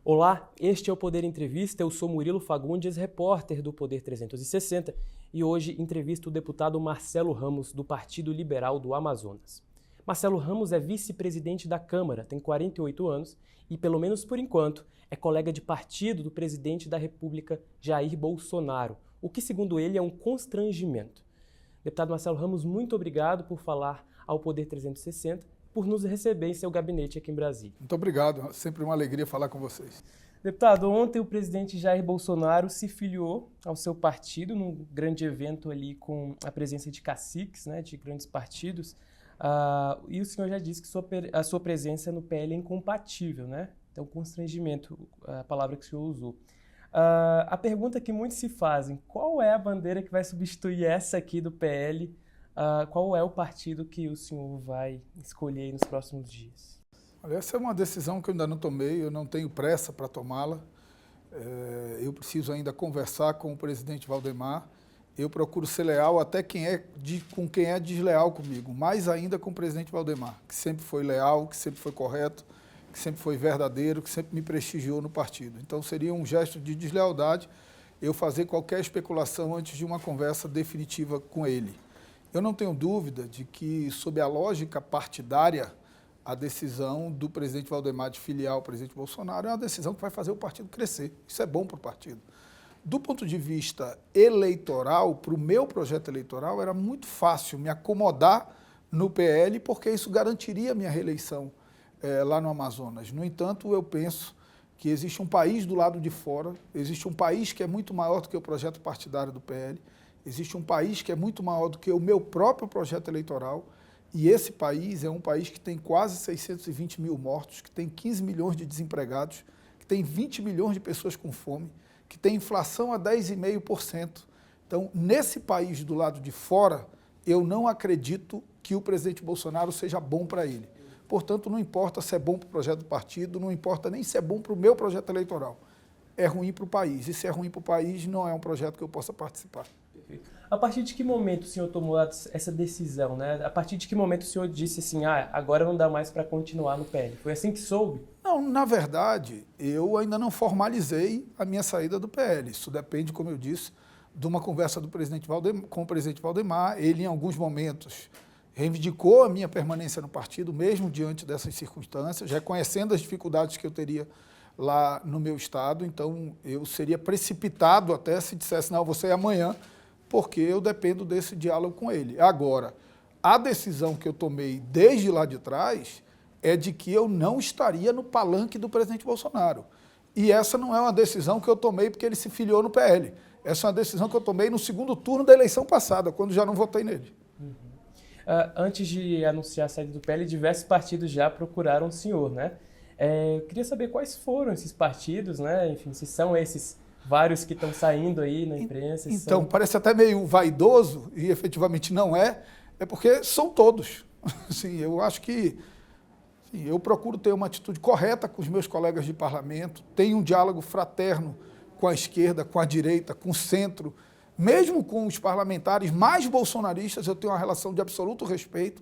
Olá, este é o Poder Entrevista, eu sou Murilo Fagundes, repórter do Poder 360 e hoje entrevisto o deputado Marcelo Ramos, do Partido Liberal do Amazonas. Marcelo Ramos é vice-presidente da Câmara, tem 48 anos e, pelo menos por enquanto, é colega de partido do presidente da República, Jair Bolsonaro, o que, segundo ele, é um constrangimento. Deputado Marcelo Ramos, muito obrigado por falar ao Poder 360, por nos receber em seu gabinete aqui em Brasília. Muito obrigado, sempre uma alegria falar com vocês. Deputado, ontem o presidente Jair Bolsonaro se filiou ao seu partido num grande evento ali com a presença de caciques, né, de grandes partidos, e o senhor já disse que a sua presença no PL é incompatível, né? Então, constrangimento, a palavra que o senhor usou. A pergunta que muitos se fazem, qual é a bandeira que vai substituir essa aqui do PL? Qual é o partido que o senhor vai escolher nos próximos dias? Olha, essa é uma decisão que eu ainda não tomei, eu não tenho pressa para tomá-la. Eu preciso ainda conversar com o presidente Valdemar. Eu procuro ser leal até com quem é desleal comigo, mais ainda com o presidente Valdemar, que sempre foi leal, que sempre foi correto, que sempre foi verdadeiro, que sempre me prestigiou no partido. Então seria um gesto de deslealdade eu fazer qualquer especulação antes de uma conversa definitiva com ele. Eu não tenho dúvida de que, sob a lógica partidária, a decisão do presidente Valdemar de filiar o presidente Bolsonaro é uma decisão que vai fazer o partido crescer. Isso é bom para o partido. Do ponto de vista eleitoral, para o meu projeto eleitoral, era muito fácil me acomodar no PL, porque isso garantiria a minha reeleição lá no Amazonas. No entanto, eu penso que existe um país do lado de fora, existe um país que é muito maior do que o projeto partidário do PL, existe um país que é muito maior do que o meu próprio projeto eleitoral, e esse país é um país que tem quase 620 mil mortos, que tem 15 milhões de desempregados, que tem 20 milhões de pessoas com fome, que tem inflação a 10,5%. Então, nesse país do lado de fora, eu não acredito que o presidente Bolsonaro seja bom para ele. Portanto, não importa se é bom para o projeto do partido, não importa nem se é bom para o meu projeto eleitoral. É ruim para o país, e se é ruim para o país, não é um projeto que eu possa participar. Perfeito. A partir de que momento o senhor tomou essa decisão, né? A partir de que momento o senhor disse assim, agora não dá mais para continuar no PL? Foi assim que soube? Não, na verdade, eu ainda não formalizei a minha saída do PL. Isso depende, como eu disse, de uma conversa do presidente com o presidente Valdemar. Ele, em alguns momentos, reivindicou a minha permanência no partido, mesmo diante dessas circunstâncias, reconhecendo as dificuldades que eu teria lá no meu estado. Então, eu seria precipitado até se dissesse, não, você é amanhã, porque eu dependo desse diálogo com ele. Agora, a decisão que eu tomei desde lá de trás é de que eu não estaria no palanque do presidente Bolsonaro. E essa não é uma decisão que eu tomei porque ele se filiou no PL. Essa é uma decisão que eu tomei no segundo turno da eleição passada, quando já não votei nele. Antes de anunciar a saída do PL, diversos partidos já procuraram o senhor, né? Eu queria saber quais foram esses partidos, né? Enfim, se são esses vários que estão saindo aí na imprensa. Então, parece até meio vaidoso, e efetivamente não é porque são todos. Assim, eu acho que eu procuro ter uma atitude correta com os meus colegas de parlamento, tenho um diálogo fraterno com a esquerda, com a direita, com o centro, mesmo com os parlamentares mais bolsonaristas, eu tenho uma relação de absoluto respeito,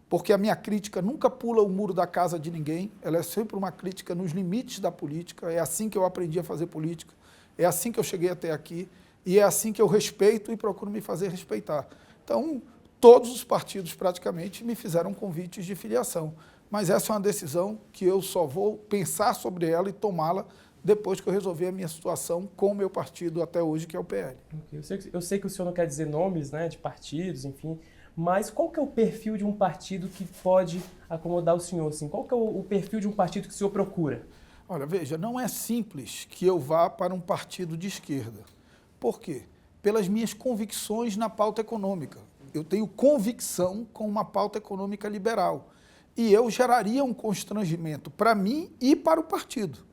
porque a minha crítica nunca pula o muro da casa de ninguém, ela é sempre uma crítica nos limites da política, é assim que eu aprendi a fazer política, é assim que eu cheguei até aqui e é assim que eu respeito e procuro me fazer respeitar. Então, todos os partidos praticamente me fizeram convites de filiação, mas essa é uma decisão que eu só vou pensar sobre ela e tomá-la depois que eu resolver a minha situação com o meu partido até hoje, que é o PL. Eu sei que o senhor não quer dizer nomes, né, de partidos, enfim, mas qual que é o perfil de um partido que pode acomodar o senhor? Assim? Qual que é o perfil de um partido que o senhor procura? Olha, veja, não é simples que eu vá para um partido de esquerda. Por quê? Pelas minhas convicções na pauta econômica. Eu tenho convicção com uma pauta econômica liberal. E eu geraria um constrangimento para mim e para o partido.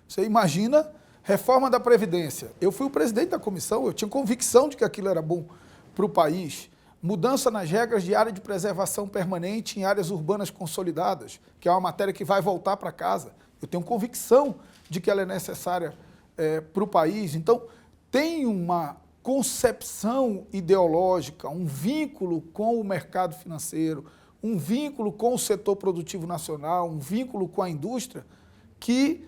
Você imagina, reforma da Previdência. Eu fui o presidente da comissão, eu tinha convicção de que aquilo era bom para o país. Mudança nas regras de área de preservação permanente em áreas urbanas consolidadas, que é uma matéria que vai voltar para casa. Eu tenho convicção de que ela é necessária para o país. Então, tem uma concepção ideológica, um vínculo com o mercado financeiro, um vínculo com o setor produtivo nacional, um vínculo com a indústria, que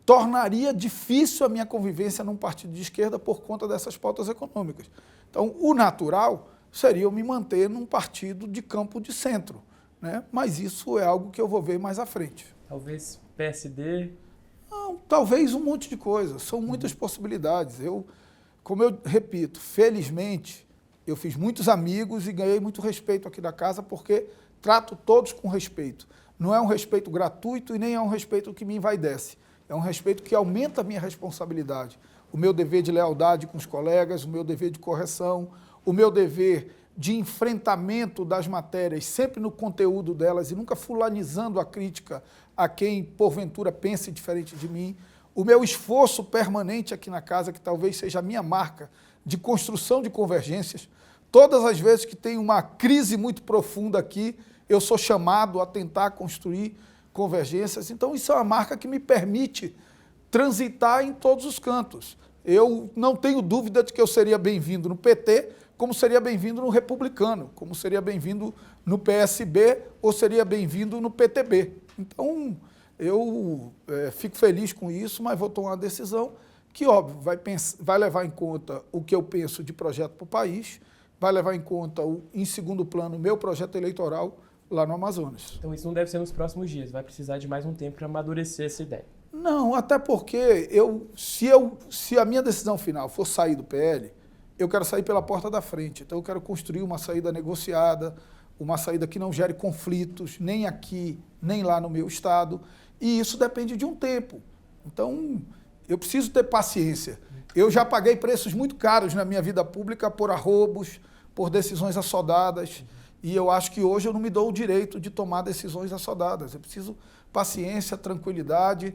tornaria difícil a minha convivência num partido de esquerda por conta dessas pautas econômicas. Então, o natural seria eu me manter num partido de campo de centro, né? Mas isso é algo que eu vou ver mais à frente. Talvez PSD? Não, talvez um monte de coisa, são muitas possibilidades. Como eu repito, felizmente, eu fiz muitos amigos e ganhei muito respeito aqui da casa, porque trato todos com respeito. Não é um respeito gratuito e nem é um respeito que me envaidece. É um respeito que aumenta a minha responsabilidade. O meu dever de lealdade com os colegas, o meu dever de correção, o meu dever de enfrentamento das matérias, sempre no conteúdo delas e nunca fulanizando a crítica a quem, porventura, pense diferente de mim. O meu esforço permanente aqui na casa, que talvez seja a minha marca de construção de convergências. Todas as vezes que tem uma crise muito profunda aqui, eu sou chamado a tentar construir convergências. Então, isso é uma marca que me permite transitar em todos os cantos. Eu não tenho dúvida de que eu seria bem-vindo no PT, como seria bem-vindo no Republicano, como seria bem-vindo no PSB ou seria bem-vindo no PTB. Então, eu fico feliz com isso, mas vou tomar uma decisão que, óbvio, vai levar em conta o que eu penso de projeto para o país, vai levar em conta, em segundo plano, o meu projeto eleitoral lá no Amazonas. Então isso não deve ser nos próximos dias, vai precisar de mais um tempo para amadurecer essa ideia. Não, até porque se a minha decisão final for sair do PL, eu quero sair pela porta da frente. Então eu quero construir uma saída negociada, uma saída que não gere conflitos, nem aqui, nem lá no meu estado. E isso depende de um tempo. Então, eu preciso ter paciência. Eu já paguei preços muito caros na minha vida pública por arroubos, por decisões assodadas. E eu acho que hoje eu não me dou o direito de tomar decisões assodadas. Eu preciso paciência, tranquilidade.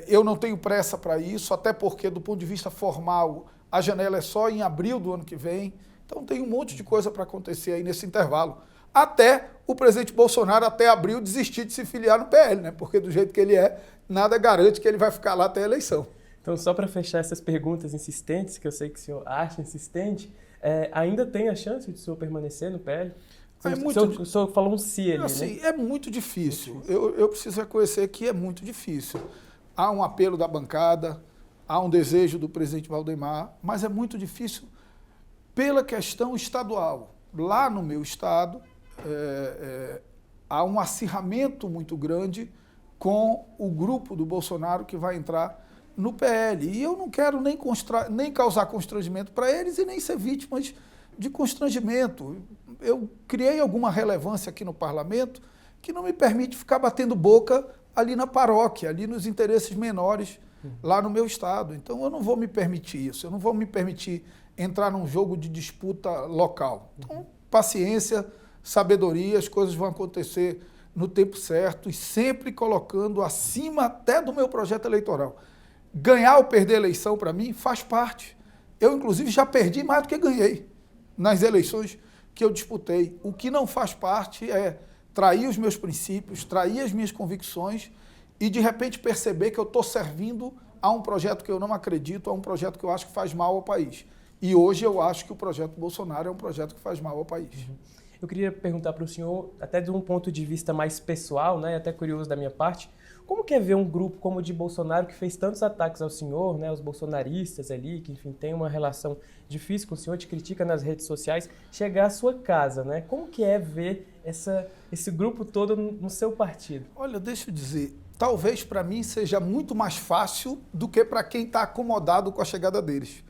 Eu não tenho pressa para isso, até porque, do ponto de vista formal, a janela é só em abril do ano que vem. Então, tem um monte de coisa para acontecer aí nesse intervalo. Até o presidente Bolsonaro, até abril, desistir de se filiar no PL, né? Porque do jeito que ele é, nada garante que ele vai ficar lá até a eleição. Então, só para fechar essas perguntas insistentes, que eu sei que o senhor acha insistente, ainda tem a chance de o senhor permanecer no PL? O senhor falou um si ali, assim, né? É muito difícil. Eu preciso reconhecer que é muito difícil. Há um apelo da bancada, há um desejo do presidente Valdemar, mas é muito difícil pela questão estadual. Lá no meu estado, há um acirramento muito grande com o grupo do Bolsonaro que vai entrar no PL. E eu não quero nem causar constrangimento para eles e nem ser vítimas de constrangimento. Eu criei alguma relevância aqui no parlamento que não me permite ficar batendo boca ali na paróquia, ali nos interesses menores lá no meu estado. Então eu não vou me permitir isso, eu não vou me permitir entrar num jogo de disputa local. Então, paciência, sabedoria, as coisas vão acontecer no tempo certo e sempre colocando acima até do meu projeto eleitoral. Ganhar ou perder a eleição, para mim, faz parte. Eu, inclusive, já perdi mais do que ganhei nas eleições que eu disputei. O que não faz parte é trair os meus princípios, trair as minhas convicções e, de repente, perceber que eu estou servindo a um projeto que eu não acredito, a um projeto que eu acho que faz mal ao país. E hoje eu acho que o projeto Bolsonaro é um projeto que faz mal ao país. Eu queria perguntar para o senhor, até de um ponto de vista mais pessoal, né, até curioso da minha parte, como que é ver um grupo como o de Bolsonaro, que fez tantos ataques ao senhor, né, os bolsonaristas ali, que, enfim, tem uma relação difícil com o senhor, te critica nas redes sociais, chegar à sua casa, né? Como que é ver esse grupo todo no seu partido? Olha, deixa eu dizer, talvez para mim seja muito mais fácil do que para quem está acomodado com a chegada deles.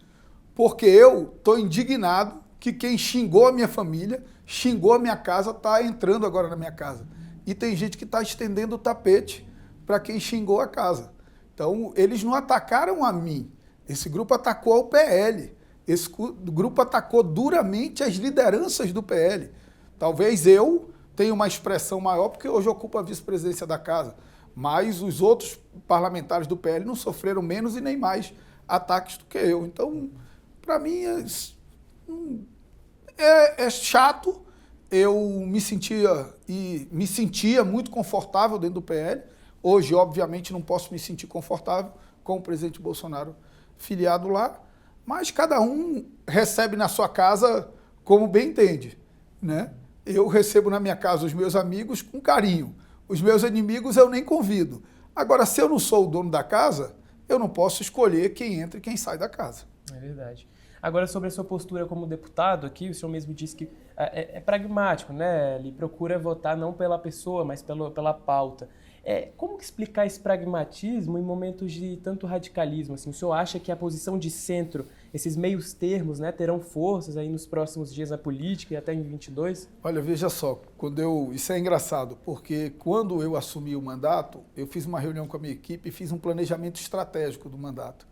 Porque eu estou indignado que quem xingou a minha família, xingou a minha casa, está entrando agora na minha casa. E tem gente que está estendendo o tapete para quem xingou a casa. Então, eles não atacaram a mim. Esse grupo atacou ao PL. Esse grupo atacou duramente as lideranças do PL. Talvez eu tenha uma expressão maior, porque hoje eu ocupo a vice-presidência da casa. Mas os outros parlamentares do PL não sofreram menos e nem mais ataques do que eu. Então, para mim, é chato. Eu me sentia muito confortável dentro do PL. Hoje, obviamente, não posso me sentir confortável com o presidente Bolsonaro filiado lá, mas cada um recebe na sua casa como bem entende, né? Eu recebo na minha casa os meus amigos com carinho. Os meus inimigos eu nem convido. Agora, se eu não sou o dono da casa, eu não posso escolher quem entra e quem sai da casa. É verdade. Agora, sobre a sua postura como deputado aqui, o senhor mesmo disse que é pragmático, né? Ele procura votar não pela pessoa, mas pela pauta. Como que explicar esse pragmatismo em momentos de tanto radicalismo? Assim, o senhor acha que a posição de centro, esses meios termos, né, terão forças aí nos próximos dias na política e até em 22? Olha, veja só, isso é engraçado, porque quando eu assumi o mandato, eu fiz uma reunião com a minha equipe e fiz um planejamento estratégico do mandato.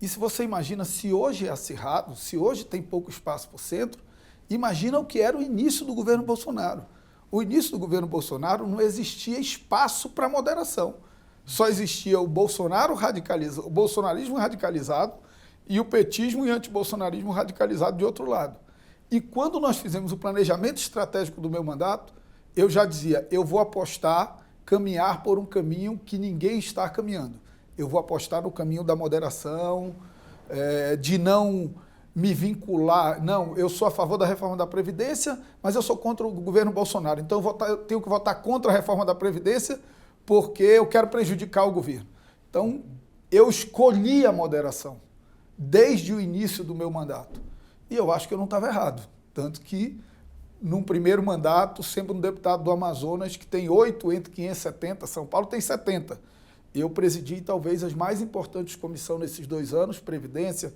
E se você imagina, se hoje é acirrado, se hoje tem pouco espaço para o centro, imagina o que era o início do governo Bolsonaro. O início do governo Bolsonaro não existia espaço para moderação. Só existia o bolsonarismo radicalizado e o petismo e antibolsonarismo radicalizado de outro lado. E quando nós fizemos o planejamento estratégico do meu mandato, eu já dizia, eu vou caminhar por um caminho que ninguém está caminhando. Eu vou apostar no caminho da moderação, de não me vincular. Não, eu sou a favor da reforma da Previdência, mas eu sou contra o governo Bolsonaro. Então eu tenho que votar contra a reforma da Previdência porque eu quero prejudicar o governo. Então eu escolhi a moderação desde o início do meu mandato. E eu acho que eu não estava errado. Tanto que, num primeiro mandato, sempre um deputado do Amazonas, que tem 8 entre 570, São Paulo tem 70. Eu presidi talvez as mais importantes comissões nesses 2 anos, Previdência,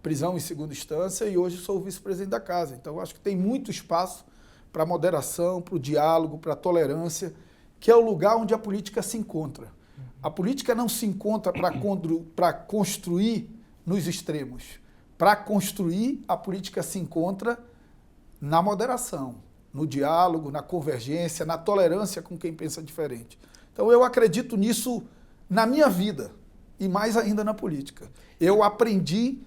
prisão em segunda instância, e hoje sou o vice-presidente da casa. Então, acho que tem muito espaço para a moderação, para o diálogo, para a tolerância, que é o lugar onde a política se encontra. A política não se encontra para construir nos extremos. Para construir, a política se encontra na moderação, no diálogo, na convergência, na tolerância com quem pensa diferente. Então, eu acredito nisso na minha vida e mais ainda na política. Eu aprendi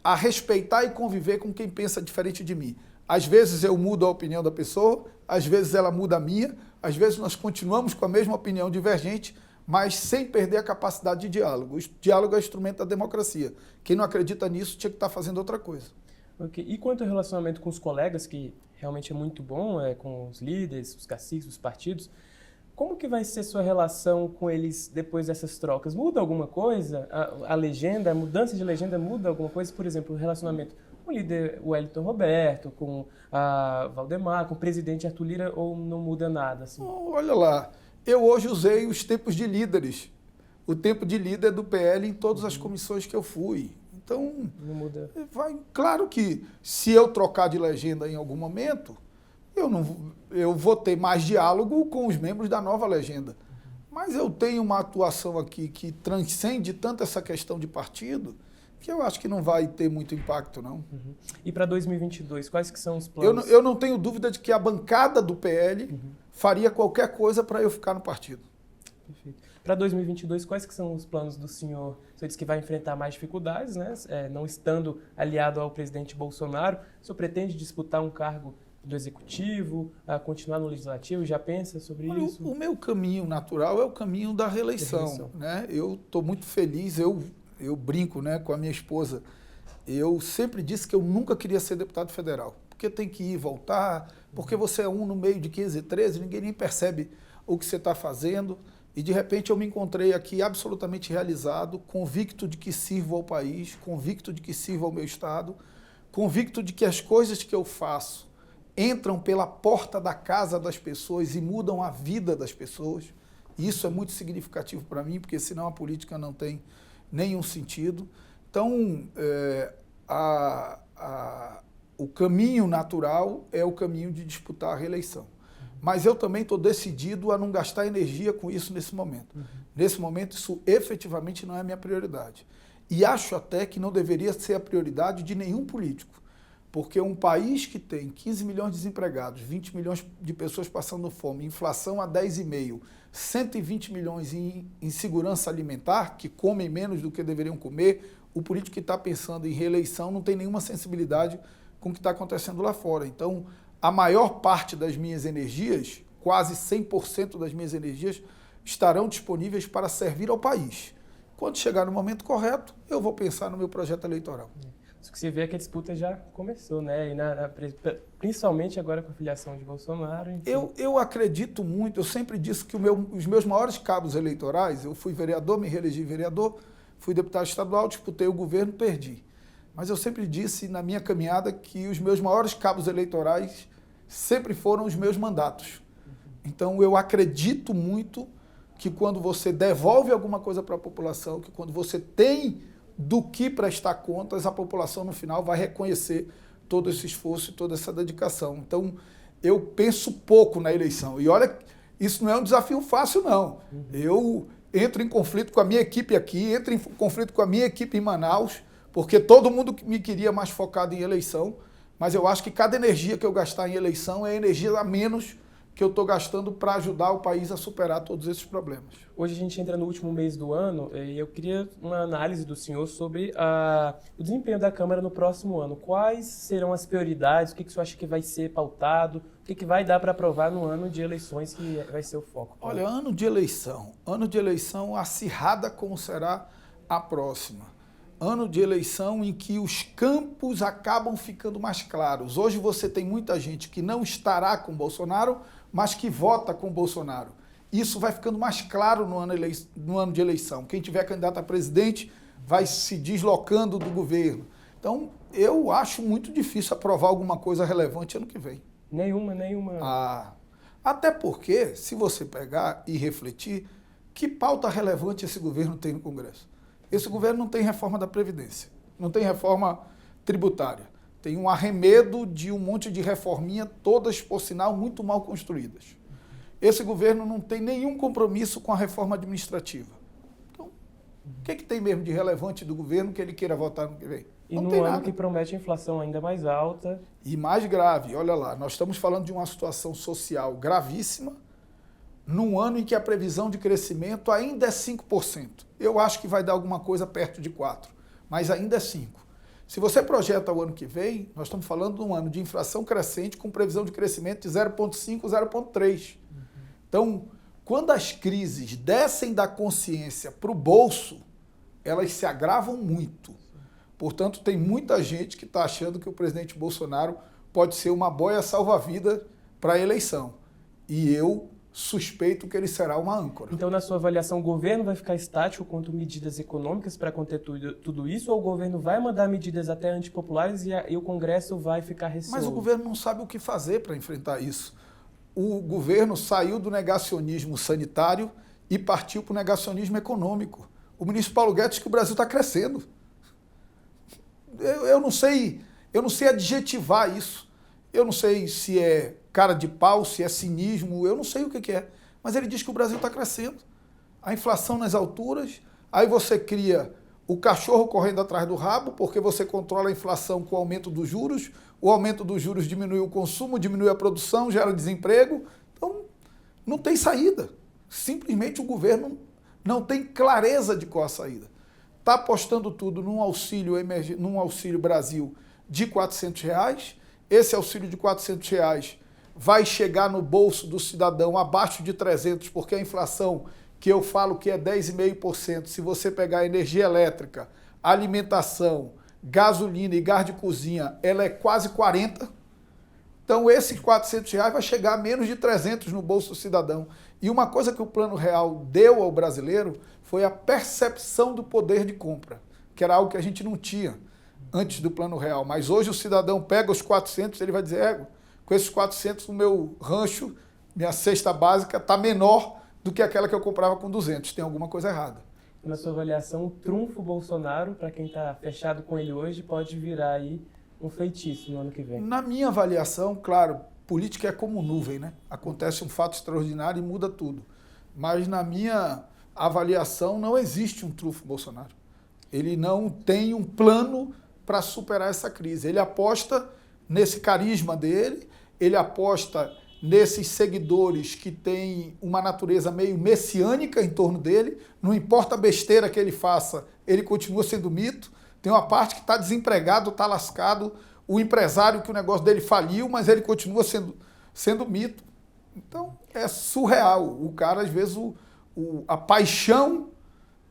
a respeitar e conviver com quem pensa diferente de mim. Às vezes eu mudo a opinião da pessoa, às vezes ela muda a minha, às vezes nós continuamos com a mesma opinião divergente, mas sem perder a capacidade de diálogo. O diálogo é instrumento da democracia. Quem não acredita nisso tinha que estar fazendo outra coisa. Okay. E quanto ao relacionamento com os colegas, que realmente é muito bom, com os líderes, os caciques, os partidos, como que vai ser sua relação com eles depois dessas trocas? Muda alguma coisa? A legenda, a mudança de legenda muda alguma coisa? Por exemplo, o relacionamento com o líder Wellington Roberto, com a Valdemar, com o presidente Arthur Lira, ou não muda nada? Assim? Olha lá, eu hoje usei os tempos de líderes. O tempo de líder do PL em todas as comissões que eu fui. Então, não muda. Claro que se eu trocar de legenda em algum momento, eu vou ter mais diálogo com os membros da nova legenda. Mas eu tenho uma atuação aqui que transcende tanto essa questão de partido, que eu acho que não vai ter muito impacto, não. Uhum. E para 2022, quais que são os planos? Eu não tenho dúvida de que a bancada do PL faria qualquer coisa para eu ficar no partido. Perfeito. Para 2022, quais que são os planos do senhor? O senhor disse que vai enfrentar mais dificuldades, né? Não estando aliado ao presidente Bolsonaro. O senhor pretende disputar um cargo do Executivo, continuar no Legislativo? Já pensa sobre isso? O meu caminho natural é o caminho da reeleição. Né? Eu estou muito feliz, eu brinco, né, com a minha esposa. Eu sempre disse que eu nunca queria ser deputado federal, porque tem que ir e voltar, porque você é um no meio de 15 e 13, ninguém nem percebe o que você está fazendo. E, de repente, eu me encontrei aqui absolutamente realizado, convicto de que sirvo ao país, convicto de que sirvo ao meu Estado, convicto de que as coisas que eu faço entram pela porta da casa das pessoas e mudam a vida das pessoas. E isso é muito significativo para mim, porque senão a política não tem nenhum sentido. Então, o caminho natural é o caminho de disputar a reeleição. Mas eu também estou decidido a não gastar energia com isso nesse momento. Nesse momento, isso efetivamente não é a minha prioridade. E acho até que não deveria ser a prioridade de nenhum político. Porque um país que tem 15 milhões de desempregados, 20 milhões de pessoas passando fome, inflação a 10,5%, 120 milhões em insegurança alimentar, que comem menos do que deveriam comer, o político que está pensando em reeleição não tem nenhuma sensibilidade com o que está acontecendo lá fora. Então, a maior parte das minhas energias, quase 100% das minhas energias, estarão disponíveis para servir ao país. Quando chegar no momento correto, eu vou pensar no meu projeto eleitoral. O Só que você vê que a disputa já começou, né? E principalmente agora com a filiação de Bolsonaro. Eu acredito muito, eu sempre disse que os meus maiores cabos eleitorais, eu fui vereador, me reelegi vereador, fui deputado estadual, disputei o governo, perdi. Mas eu sempre disse na minha caminhada que os meus maiores cabos eleitorais sempre foram os meus mandatos. Então eu acredito muito que quando você devolve alguma coisa para a população, que quando você tem do que prestar contas, a população no final vai reconhecer todo esse esforço e toda essa dedicação. Então eu penso pouco na eleição. E olha, isso não é um desafio fácil, não. Eu entro em conflito com a minha equipe aqui, entro em conflito com a minha equipe em Manaus, porque todo mundo me queria mais focado em eleição, mas eu acho que cada energia que eu gastar em eleição é energia a menos que eu estou gastando para ajudar o país a superar todos esses problemas. Hoje a gente entra no último mês do ano e eu queria uma análise do senhor sobre o desempenho da Câmara no próximo ano. Quais serão as prioridades? O que o senhor acha que vai ser pautado? O que vai dar para aprovar no ano de eleições que vai ser o foco? Olha, ano de eleição acirrada como será a próxima. Ano de eleição em que os campos acabam ficando mais claros. Hoje você tem muita gente que não estará com Bolsonaro, mas que vota com Bolsonaro. Isso vai ficando mais claro no ano de eleição. Quem tiver candidato a presidente vai se deslocando do governo. Então, eu acho muito difícil aprovar alguma coisa relevante ano que vem. Nenhuma. Até porque, se você pegar e refletir, que pauta relevante esse governo tem no Congresso? Esse governo não tem reforma da Previdência, não tem reforma tributária. Tem um arremedo de um monte de reforminha, todas, por sinal, muito mal construídas. Esse governo não tem nenhum compromisso com a reforma administrativa. Então, o que tem mesmo de relevante do governo que ele queira votar no que vem? E num ano que promete a inflação ainda mais alta. E mais grave, olha lá, nós estamos falando de uma situação social gravíssima, num ano em que a previsão de crescimento ainda é 5%. Eu acho que vai dar alguma coisa perto de 4%, mas ainda é 5%. Se você projeta o ano que vem, nós estamos falando de um ano de inflação crescente com previsão de crescimento de 0,5%, 0,3%. Então, quando as crises descem da consciência para o bolso, elas se agravam muito. Portanto, tem muita gente que está achando que o presidente Bolsonaro pode ser uma boia salva-vida para a eleição. E eu suspeito que ele será uma âncora. Então, na sua avaliação, o governo vai ficar estático quanto medidas econômicas para conter tudo isso, ou o governo vai mandar medidas até antipopulares e o Congresso vai ficar receoso? Mas o governo não sabe o que fazer para enfrentar isso. O governo saiu do negacionismo sanitário e partiu para o negacionismo econômico. O ministro Paulo Guedes diz que o Brasil está crescendo. Eu não sei adjetivar isso. Eu não sei se é cara de pau, se é cinismo, eu não sei o que é. Mas ele diz que o Brasil está crescendo. A inflação nas alturas, aí você cria o cachorro correndo atrás do rabo, porque você controla a inflação com o aumento dos juros, o aumento dos juros diminui o consumo, diminui a produção, gera desemprego. Então, não tem saída. Simplesmente o governo não tem clareza de qual a saída. Está apostando tudo num auxílio Brasil de R$400. Esse auxílio de R$400 vai chegar no bolso do cidadão abaixo de 300, porque a inflação, que eu falo que é 10,5%, se você pegar energia elétrica, alimentação, gasolina e gás de cozinha, ela é quase 40%. Então, esses R$400 vai chegar a menos de 300 no bolso do cidadão. E uma coisa que o Plano Real deu ao brasileiro foi a percepção do poder de compra, que era algo que a gente não tinha antes do Plano Real. Mas hoje o cidadão pega os 400, ele vai dizer, com esses 400 o meu rancho, minha cesta básica está menor do que aquela que eu comprava com 200. Tem alguma coisa errada. Na sua avaliação, o trunfo Bolsonaro, para quem está fechado com ele hoje, pode virar aí um feitiço no ano que vem? Na minha avaliação, claro, política é como nuvem, né? Acontece um fato extraordinário e muda tudo. Mas na minha avaliação não existe um trunfo Bolsonaro. Ele não tem um plano para superar essa crise. Ele aposta nesse carisma dele, ele aposta nesses seguidores que têm uma natureza meio messiânica em torno dele, não importa a besteira que ele faça, ele continua sendo mito. Tem uma parte que está desempregado, está lascado, o empresário que o negócio dele faliu, mas ele continua sendo mito. Então, é surreal. O cara, às vezes, a paixão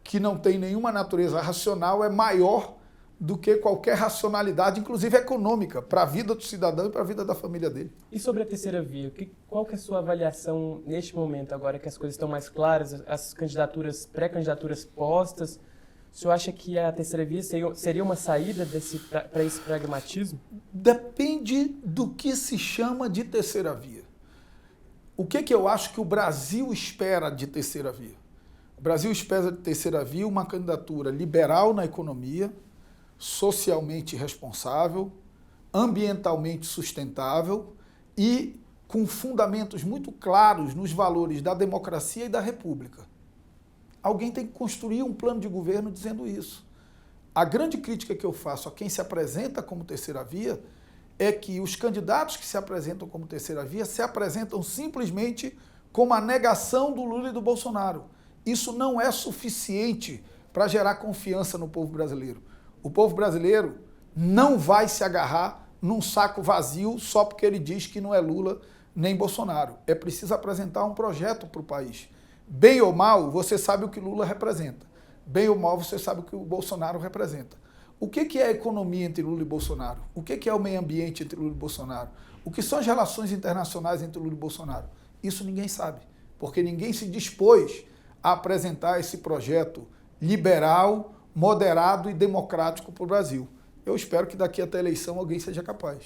que não tem nenhuma natureza racional é maior do que qualquer racionalidade, inclusive econômica, para a vida do cidadão e para a vida da família dele. E sobre a terceira via, qual que é a sua avaliação neste momento, agora que as coisas estão mais claras, as candidaturas, pré-candidaturas postas? O senhor acha que a terceira via seria uma saída para esse pragmatismo? Depende do que se chama de terceira via. O que eu acho que o Brasil espera de terceira via? O Brasil espera de terceira via uma candidatura liberal na economia, socialmente responsável, ambientalmente sustentável e com fundamentos muito claros nos valores da democracia e da república. Alguém tem que construir um plano de governo dizendo isso. A grande crítica que eu faço a quem se apresenta como terceira via é que os candidatos que se apresentam como terceira via se apresentam simplesmente como a negação do Lula e do Bolsonaro. Isso não é suficiente para gerar confiança no povo brasileiro. O povo brasileiro não vai se agarrar num saco vazio só porque ele diz que não é Lula nem Bolsonaro. É preciso apresentar um projeto para o país. Bem ou mal, você sabe o que Lula representa. Bem ou mal, você sabe o que o Bolsonaro representa. O que é a economia entre Lula e Bolsonaro? O que é o meio ambiente entre Lula e Bolsonaro? O que são as relações internacionais entre Lula e Bolsonaro? Isso ninguém sabe, porque ninguém se dispôs a apresentar esse projeto liberal, moderado e democrático para o Brasil. Eu espero que daqui até a eleição alguém seja capaz.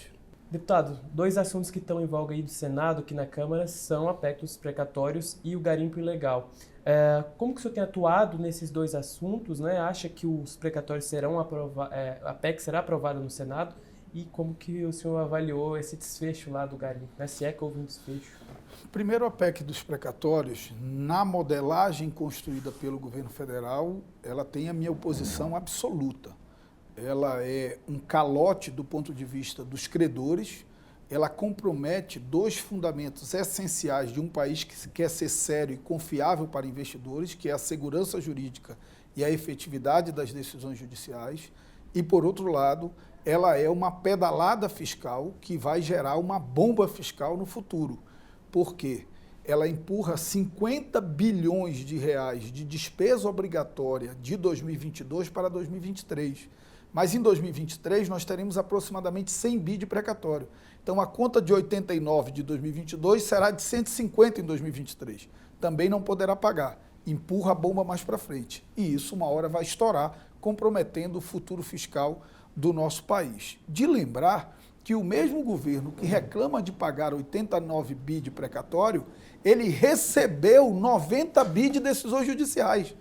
Deputado, dois assuntos que estão em voga aí do Senado, aqui na Câmara, são a PEC dos precatórios e o garimpo ilegal. Como que o senhor tem atuado nesses dois assuntos, né? Acha que os precatórios serão aprovados, a PEC será aprovada no Senado? E como que o senhor avaliou esse desfecho lá do garimpo, né? Se é que houve um desfecho? Primeiro, a PEC dos precatórios, na modelagem construída pelo governo federal, ela tem a minha oposição absoluta. Ela é um calote do ponto de vista dos credores, ela compromete dois fundamentos essenciais de um país que quer ser sério e confiável para investidores, que é a segurança jurídica e a efetividade das decisões judiciais, e, por outro lado, ela é uma pedalada fiscal que vai gerar uma bomba fiscal no futuro. Por quê? Ela empurra 50 bilhões de reais de despesa obrigatória de 2022 para 2023. Mas em 2023 nós teremos aproximadamente 100 bi de precatório. Então a conta de 89 de 2022 será de 150 em 2023. Também não poderá pagar. Empurra a bomba mais para frente. E isso uma hora vai estourar, comprometendo o futuro fiscal do nosso país. De lembrar que o mesmo governo que reclama de pagar 89 bi de precatório, ele recebeu 90 bi de decisões judiciais.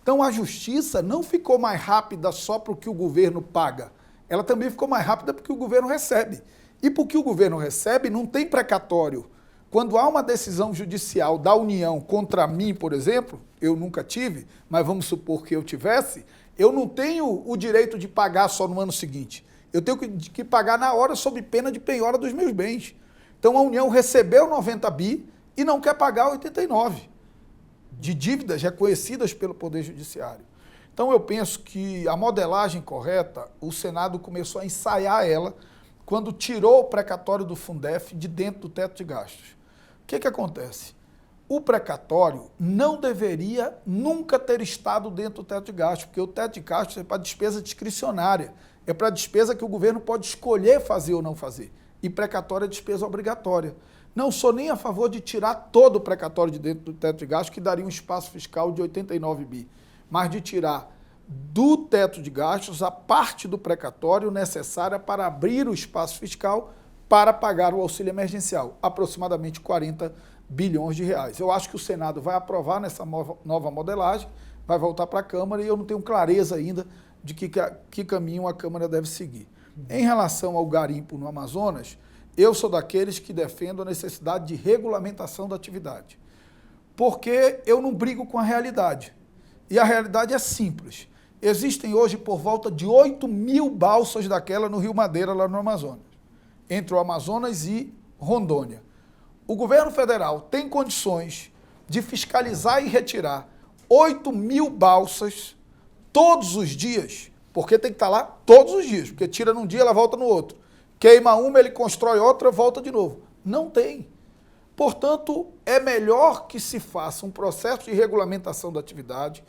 Então, a justiça não ficou mais rápida só porque o governo paga. Ela também ficou mais rápida porque o governo recebe. E porque o governo recebe, não tem precatório. Quando há uma decisão judicial da União contra mim, por exemplo, eu nunca tive, mas vamos supor que eu tivesse, eu não tenho o direito de pagar só no ano seguinte. Eu tenho que pagar na hora sob pena de penhora dos meus bens. Então, a União recebeu 90 bi e não quer pagar 89. De dívidas reconhecidas pelo Poder Judiciário. Então eu penso que a modelagem correta, o Senado começou a ensaiar ela quando tirou o precatório do Fundef de dentro do teto de gastos. O que acontece? O precatório não deveria nunca ter estado dentro do teto de gastos, porque o teto de gastos é para despesa discricionária, é para despesa que o governo pode escolher fazer ou não fazer. E precatório é despesa obrigatória. Não sou nem a favor de tirar todo o precatório de dentro do teto de gastos, que daria um espaço fiscal de 89 bi, mas de tirar do teto de gastos a parte do precatório necessária para abrir o espaço fiscal para pagar o auxílio emergencial, aproximadamente 40 bilhões de reais. Eu acho que o Senado vai aprovar nessa nova modelagem, vai voltar para a Câmara e eu não tenho clareza ainda de que caminho a Câmara deve seguir. Em relação ao garimpo no Amazonas, eu sou daqueles que defendem a necessidade de regulamentação da atividade, porque eu não brigo com a realidade. E a realidade é simples. Existem hoje por volta de 8 mil balsas daquela no Rio Madeira, lá no Amazonas, entre o Amazonas e Rondônia. O governo federal tem condições de fiscalizar e retirar 8 mil balsas todos os dias, porque tem que estar lá todos os dias, porque tira num dia, ela volta no outro. Queima uma, ele constrói outra, volta de novo. Não tem. Portanto, é melhor que se faça um processo de regulamentação da atividade,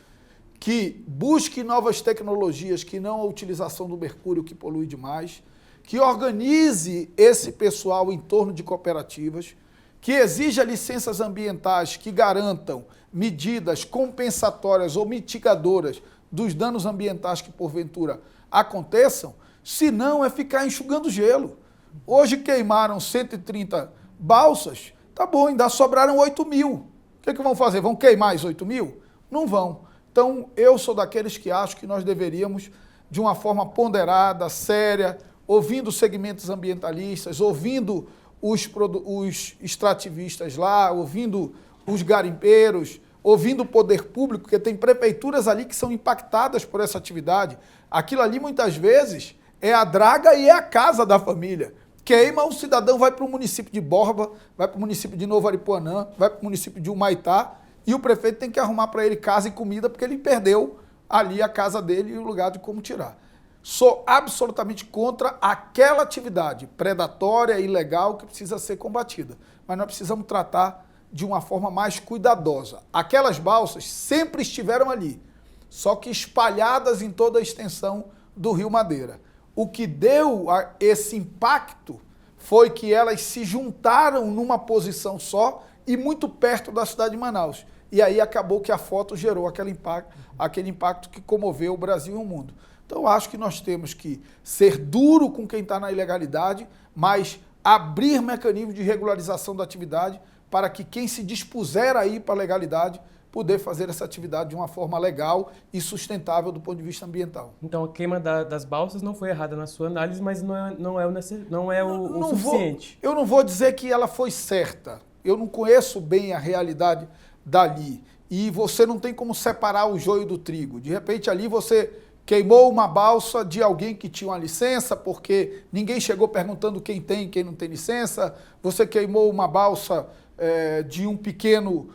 que busque novas tecnologias, que não a utilização do mercúrio que polui demais, que organize esse pessoal em torno de cooperativas, que exija licenças ambientais que garantam medidas compensatórias ou mitigadoras dos danos ambientais que porventura aconteçam, senão é ficar enxugando gelo. Hoje queimaram 130 balsas, tá bom, ainda sobraram 8 mil. O que vão fazer? Vão queimar as 8 mil? Não vão. Então, eu sou daqueles que acho que nós deveríamos, de uma forma ponderada, séria, ouvindo segmentos ambientalistas, ouvindo os extrativistas lá, ouvindo os garimpeiros, ouvindo o poder público, porque tem prefeituras ali que são impactadas por essa atividade. Aquilo ali, muitas vezes, é a draga e é a casa da família. Queima, o cidadão vai para o município de Borba, vai para o município de Novo Aripuanã, vai para o município de Humaitá, e o prefeito tem que arrumar para ele casa e comida, porque ele perdeu ali a casa dele e o lugar de como tirar. Sou absolutamente contra aquela atividade predatória e ilegal que precisa ser combatida. Mas nós precisamos tratar de uma forma mais cuidadosa. Aquelas balsas sempre estiveram ali, só que espalhadas em toda a extensão do Rio Madeira. O que deu esse impacto foi que elas se juntaram numa posição só e muito perto da cidade de Manaus. E aí acabou que a foto gerou aquele impacto que comoveu o Brasil e o mundo. Então, eu acho que nós temos que ser duro com quem está na ilegalidade, mas abrir mecanismos de regularização da atividade para que quem se dispuser a ir para a legalidade poder fazer essa atividade de uma forma legal e sustentável do ponto de vista ambiental. Então, a queima das balsas não foi errada na sua análise, mas não é o suficiente. Eu não vou dizer que ela foi certa. Eu não conheço bem a realidade dali. E você não tem como separar o joio do trigo. De repente, ali você queimou uma balsa de alguém que tinha uma licença, porque ninguém chegou perguntando quem tem e quem não tem licença. Você queimou uma balsa de um pequeno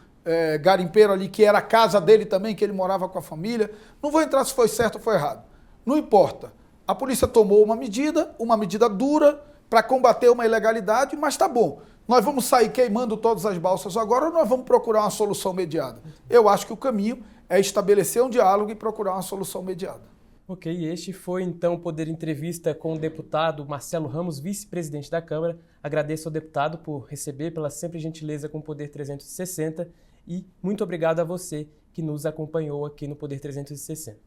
garimpeiro ali, que era a casa dele também, que ele morava com a família. Não vou entrar se foi certo ou foi errado. Não importa. A polícia tomou uma medida dura para combater uma ilegalidade, mas tá bom. Nós vamos sair queimando todas as balsas agora ou nós vamos procurar uma solução mediada? Eu acho que o caminho é estabelecer um diálogo e procurar uma solução mediada. Ok, este foi então o Poder Entrevista com o deputado Marcelo Ramos, vice-presidente da Câmara. Agradeço ao deputado por receber, pela sempre gentileza com o Poder 360 e muito obrigado a você que nos acompanhou aqui no Poder 360.